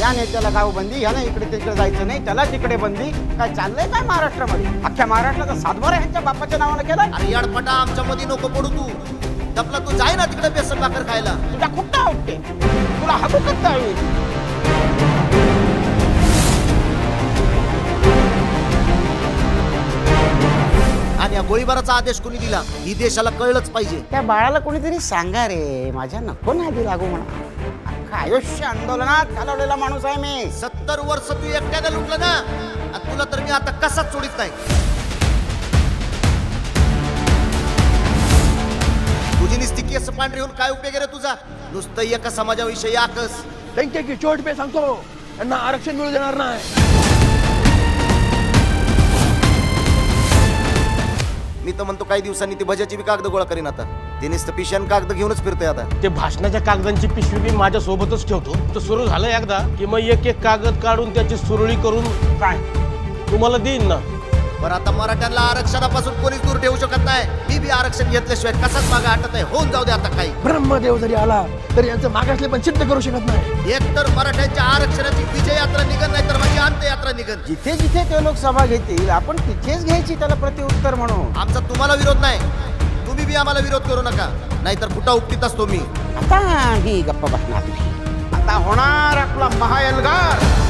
या नेत्याला गावबंदी, ह्यानं इकडे तिकडे जायचं नाही, त्याला तिकडे बंदी. काय चाललंय काय महाराष्ट्रामध्ये? अख्ख्या महाराष्ट्राचा सातबारा ह्यांच्या बापाच्या नावानं केलाय. अरे याडपटा आमच्या मध्ये नको पडू तू. तपला तू जाय ना तिकडे बेसन भाकर खायला. तुझ्या खूप आवडते, तुला हवं करता येईल. आणि या गोळीबाराचा आदेश कोणी दिला ही देशाला कळलंच पाहिजे. त्या बाळाला कोणीतरी सांगा रे, माझ्या नको नादी लागू म्हणा. अख्खं आयुष्य आंदोलनात घालवलेला माणूस आहे मी. 70 वर्ष तू एकट्याने लुटलं ना, आणि तुला तर मी आता कसाच सोडित नाही. तुझी निस्ती केस पांढरी होऊन काय उपयोग रे तुझा? नुसतं एका समाजाविषयी आकस. त्यांच्या चोट पे सांगतो, त्यांना आरक्षण मिळू देणार नाही. मी तर म्हणतो काही दिवसांनी ती भज्याची बी कागद गोळा करीन. आता ते नुसतं पिशव्यान कागद घेऊनच फिरतोय. आता ते भाषणाच्या कागदांची पिशवी मी माझ्या सोबतच ठेवतो. तर सुरू झालं एकदा की मग एक एक कागद काढून त्याची सुरळी करून काय तुम्हाला देईन ना. बरं आता मराठ्यांना आरक्षणापासून कोणीच दूर ठेवू शकत नाही. मी बी आरक्षण घेतल्याशिवाय कसाच मागे हटत आहे. होऊन जाऊ दे आता. काही ब्रह्मदेव जरी आला तरी यांचं मागासले पण सिद्ध करू शकत नाही. एकतर मराठ्यांच्या आरक्षणाची विजय यात्रा निघत नाही तर माझी अंत्ययात्रा निघत. जिथे जिथे ते लोक सभा घेतील आपण तिथेच घ्यायची त्याला प्रत्युत्तर म्हणून. आमचा तुम्हाला विरोध नाही, तुम्ही बी आम्हाला विरोध करू नका, नाहीतर कुठं उपटीत असतो मी. आता ही गप्पा बसणार नाही. आता होणार आपला महाएल्गार.